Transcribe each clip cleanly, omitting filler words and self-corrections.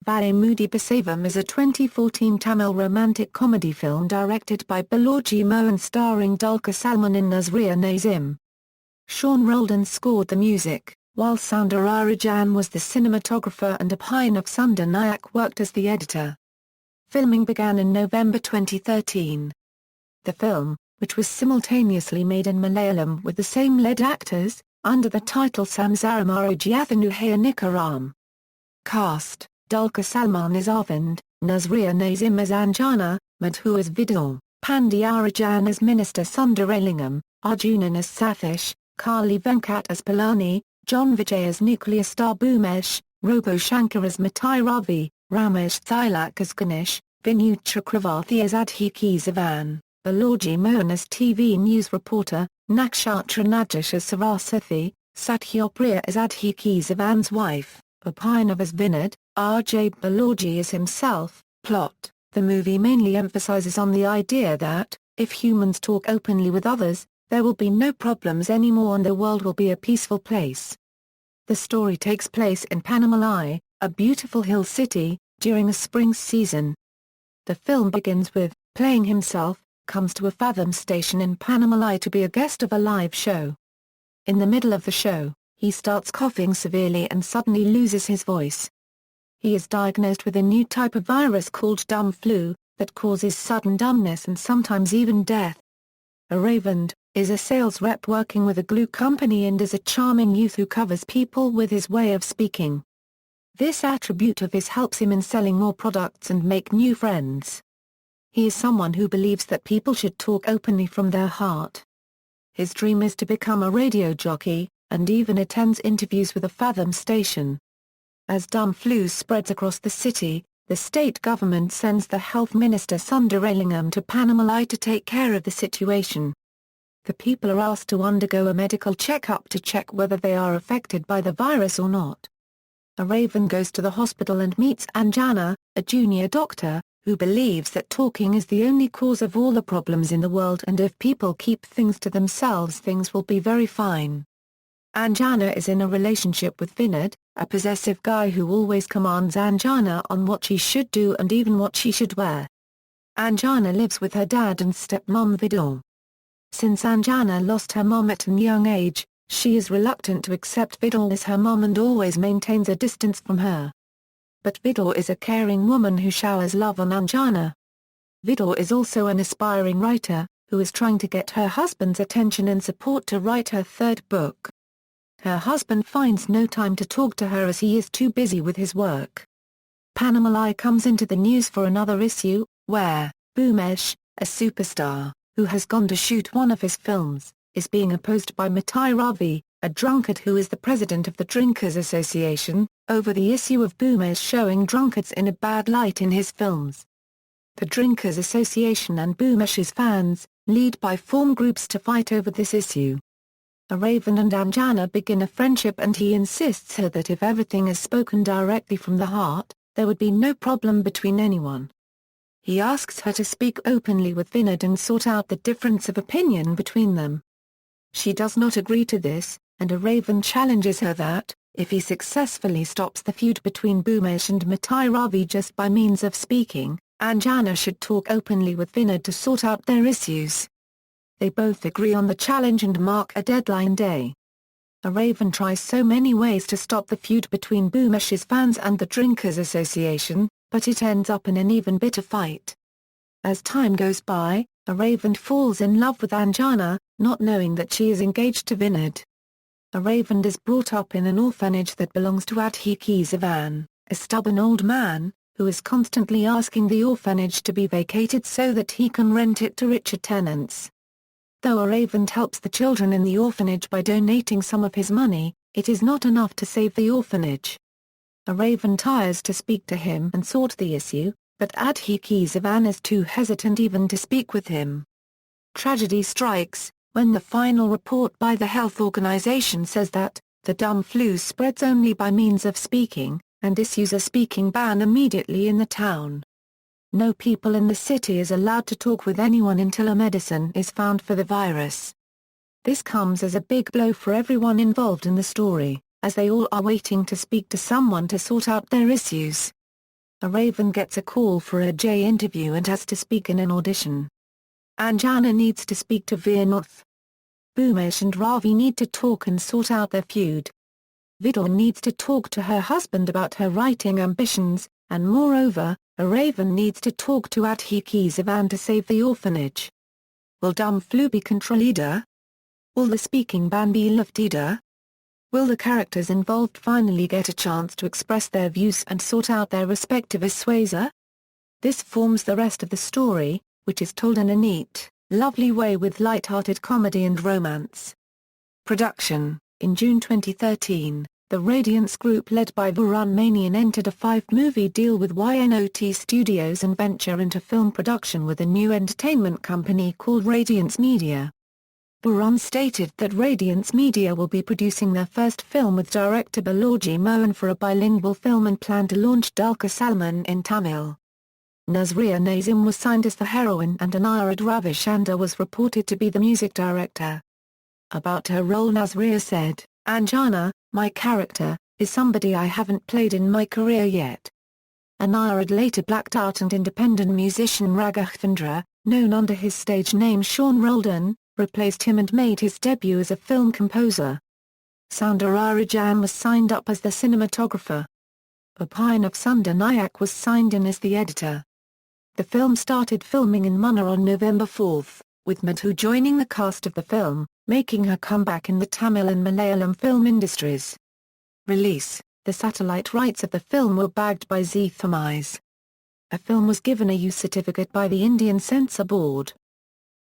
Vaayai Moodi Pesavum is a 2014 Tamil romantic comedy film directed by Balaji Mohan starring Dulquer, Salman and Nazriya Nazim. Roldan scored the music, while Soundararajan was the cinematographer and Abhinav Sunder Nayak worked as the editor. Filming began in November 2013. The film, which was simultaneously made in Malayalam with the same lead actors, under the title Samsaaram Aarogyathinu Haanikaram. Cast: Dulquer Salman as Arvind, Nazriya Nazim as Anjana, Madhu as Vidal, Pandiyarajan as Minister Soundararajan, Arjunan as Sathish, Kali Venkat as Palani, John Vijay as Nuclear Star Bhumesh, Robo Shankar as Matai Ravi, Ramesh Thilak as Ganesh, Vinu Chakravarthi as Adhi Kesavan, Balaji Mohan as TV news reporter, Nakshatra Nagesh as Saraswati, Satyapriya as Adhi Kesavan's wife, Abhinav as Vinod, R.J. Balaji as himself. Plot: the movie mainly emphasizes on the idea that, if humans talk openly with others, there will be no problems anymore and the world will be a peaceful place. The story takes place in Panamalai, a beautiful hill city, during a spring season. The film begins with, playing himself, comes to a Fathom station in Panamalai to be a guest of a live show. In the middle of the show, he starts coughing severely and suddenly loses his voice. He is diagnosed with a new type of virus called dumb flu, that causes sudden dumbness and sometimes even death. Arvind is a sales rep working with a glue company and is a charming youth who covers people with his way of speaking. This attribute of his helps him in selling more products and make new friends. He is someone who believes that people should talk openly from their heart. His dream is to become a radio jockey, and even attends interviews with a Fathom station. As dumb flu spreads across the city, the state government sends the health minister Soundararajan to Panamalai to take care of the situation. The people are asked to undergo a medical checkup to check whether they are affected by the virus or not. Arvind goes to the hospital and meets Anjana, a junior doctor, who believes that talking is the only cause of all the problems in the world and if people keep things to themselves things will be very fine. Anjana is in a relationship with Vinod, a possessive guy who always commands Anjana on what she should do and even what she should wear. Anjana lives with her dad and stepmom Vidal. Since Anjana lost her mom at a young age, she is reluctant to accept Vidal as her mom and always maintains a distance from her. But Vidal is a caring woman who showers love on Anjana. Vidal is also an aspiring writer, who is trying to get her husband's attention and support to write her third book. Her husband finds no time to talk to her as he is too busy with his work. Panamalai comes into the news for another issue, where Bhumesh, a superstar, who has gone to shoot one of his films, is being opposed by Matai Ravi, a drunkard who is the president of the Drinkers Association, over the issue of Bhumesh showing drunkards in a bad light in his films. The Drinkers Association and Bhumesh's fans, lead by form groups to fight over this issue. Arvind and Anjana begin a friendship and he insists her that if everything is spoken directly from the heart, there would be no problem between anyone. He asks her to speak openly with Vinod and sort out the difference of opinion between them. She does not agree to this, and Arvind challenges her that, if he successfully stops the feud between Bhumesh and Matai Ravi just by means of speaking, Anjana should talk openly with Vinod to sort out their issues. They both agree on the challenge and mark a deadline day. Arvind tries so many ways to stop the feud between Bhumesh's fans and the Drinkers Association, but it ends up in an even bitter fight. As time goes by, Arvind falls in love with Anjana, not knowing that she is engaged to Vinod. Arvind is brought up in an orphanage that belongs to Adhi Kesavan, a stubborn old man, who is constantly asking the orphanage to be vacated so that he can rent it to richer tenants. Though Arvind helps the children in the orphanage by donating some of his money, it is not enough to save the orphanage. Arvind tries to speak to him and sort the issue, but Adhi Kesavan is too hesitant even to speak with him. Tragedy strikes, when the final report by the health organization says that, the dumb flu spreads only by means of speaking, and issues a speaking ban immediately in the town. No people in the city is allowed to talk with anyone until a medicine is found for the virus. This comes as a big blow for everyone involved in the story, as they all are waiting to speak to someone to sort out their issues. A Raven gets a call for a J interview and has to speak in an audition. Anjana needs to speak to Veernath. Bhumesh and Ravi need to talk and sort out their feud. Vidya needs to talk to her husband about her writing ambitions, and moreover, a Raven needs to talk to Adhi Kesavan to save the orphanage. Will Dumb Flu be controlled? Will the speaking ban be lifted? Will the characters involved finally get a chance to express their views and sort out their respective issues? This forms the rest of the story, which is told in a neat, lovely way with light-hearted comedy and romance. Production. In June 2013, the Radiance Group led by Varun Manian entered a 5-movie deal with YNOT Studios and venture into film production with a new entertainment company called Radiance Media. Varun stated that Radiance Media will be producing their first film with director Balaji Mohan for a bilingual film and plan to launch Dulquer Salman in Tamil. Nazriya Nazim was signed as the heroine and Anirudh Ravichandra was reported to be the music director. About her role, Nazriya said, "Anjana, my character, is somebody I haven't played in my career yet." Anirudh later blacked out and independent musician Raghavendra, known under his stage name Sean Roldan, replaced him and made his debut as a film composer. Soundararajan was signed up as the cinematographer. Abhinav Sunder Nayak was signed in as the editor. The film started filming in Munnar on November 4, with Madhu joining the cast of the film, making her comeback in the Tamil and Malayalam film industries. Release. The satellite rights of the film were bagged by Zee Thamis. A film was given a U certificate by the Indian Censor Board.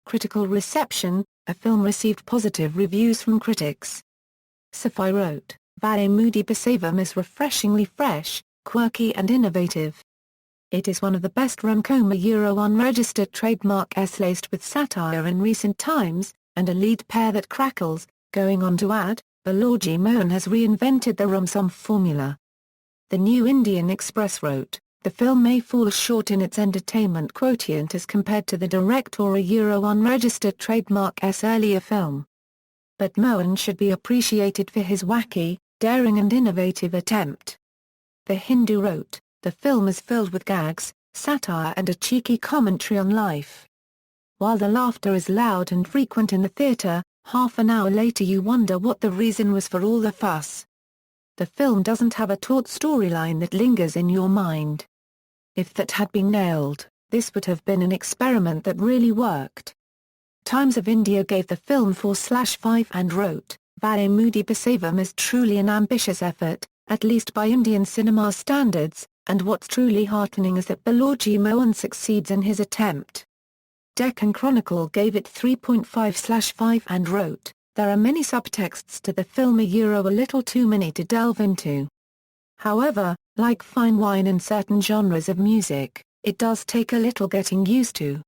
Critical reception. A film received positive reviews from critics. Safai wrote, "Vaayai Moodi Pesavum is refreshingly fresh, quirky and innovative. It is one of the best Ramcoma Euro unregistered trademark laced with satire in recent times, and a lead pair that crackles." Going on to add, Balaji Mohan has reinvented the rom-com formula. The New Indian Express wrote, "The film may fall short in its entertainment quotient as compared to the direct or a Euro unregistered trademark's earlier film. But Mohan should be appreciated for his wacky, daring and innovative attempt." The Hindu wrote, "The film is filled with gags, satire and a cheeky commentary on life. While the laughter is loud and frequent in the theatre, half an hour later you wonder what the reason was for all the fuss. The film doesn't have a taut storyline that lingers in your mind. If that had been nailed, this would have been an experiment that really worked." Times of India gave the film 4/5 and wrote, "Vaayai Moodi Pesavum is truly an ambitious effort, at least by Indian cinema standards, and what's truly heartening is that Balaji Mohan succeeds in his attempt." Deccan Chronicle gave it 3.5/5 and wrote, "There are many subtexts to the film, a little too many to delve into. However, like fine wine in certain genres of music, it does take a little getting used to.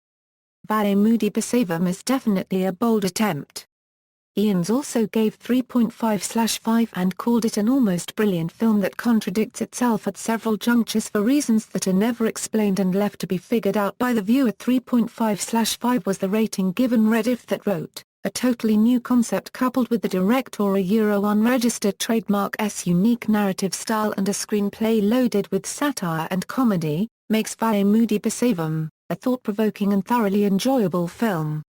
Vaayai Moodi Pesavum is definitely a bold attempt." Ian's also gave 3.5/5 and called it an almost brilliant film that contradicts itself at several junctures for reasons that are never explained and left to be figured out by the viewer. 3.5/5 was the rating given Rediff that wrote, "A totally new concept coupled with the direct or a Euro unregistered trademark's unique narrative style and a screenplay loaded with satire and comedy, makes Vaayai Moodi Pesavum a thought-provoking and thoroughly enjoyable film."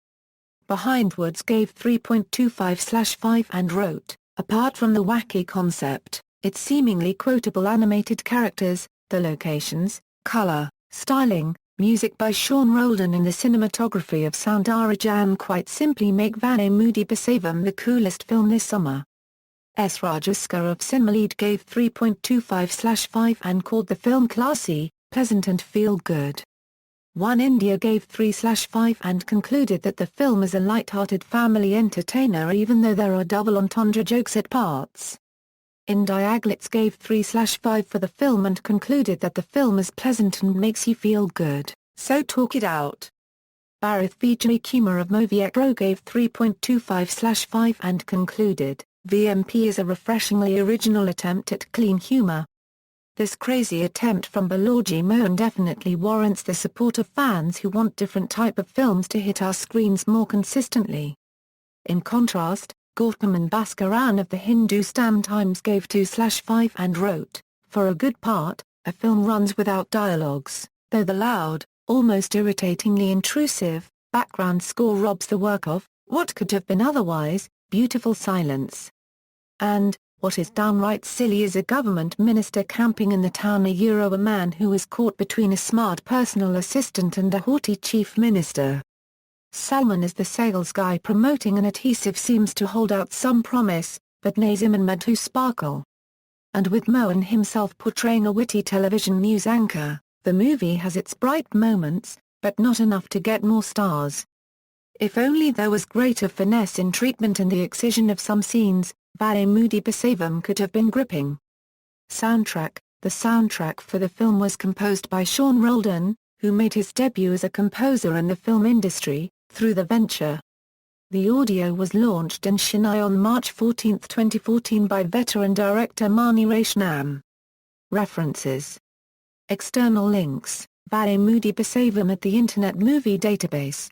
Behindwoods gave 3.25/5 and wrote, "Apart from the wacky concept, its seemingly quotable animated characters, the locations, color, styling, music by Sean Roldan and the cinematography of Soundararajan quite simply make Vaayai Moodi Pesavum the coolest film this summer." S. Rajaskar of Cinema gave 3.25/5 and called the film classy, pleasant and feel-good. One India gave 3/5 and concluded that the film is a light-hearted family entertainer even though there are double entendre jokes at parts. Indiaglitz gave 3/5 for the film and concluded that the film is pleasant and makes you feel good, so talk it out. Bharith Vijay Kumar of Movie Pro gave 3.25/5 and concluded, VMP is a refreshingly original attempt at clean humor. This crazy attempt from Balaji Mohan definitely warrants the support of fans who want different type of films to hit our screens more consistently. In contrast, Gautam Bhaskaran of the Hindustan Times gave 2/5 and wrote, "For a good part, A film runs without dialogues, though the loud, almost irritatingly intrusive, background score robs the work of, what could have been otherwise, beautiful silence. And, what is downright silly is a government minister camping in the town a man who is caught between a smart personal assistant and a haughty chief minister. Salman as the sales guy promoting an adhesive seems to hold out some promise, but Nazim and Madhu sparkle. And with Mohan himself portraying a witty television news anchor, the movie has its bright moments, but not enough to get more stars. If only there was greater finesse in treatment and the excision of some scenes, Vaayai Moodi Pesavum could have been gripping. Soundtrack. The soundtrack for the film was composed by Roldan, who made his debut as a composer in the film industry, through the venture. The audio was launched in Chennai on March 14, 2014 by veteran director Mani Raishnam. References. External links: Vaayai Moodi Pesavum at the Internet Movie Database.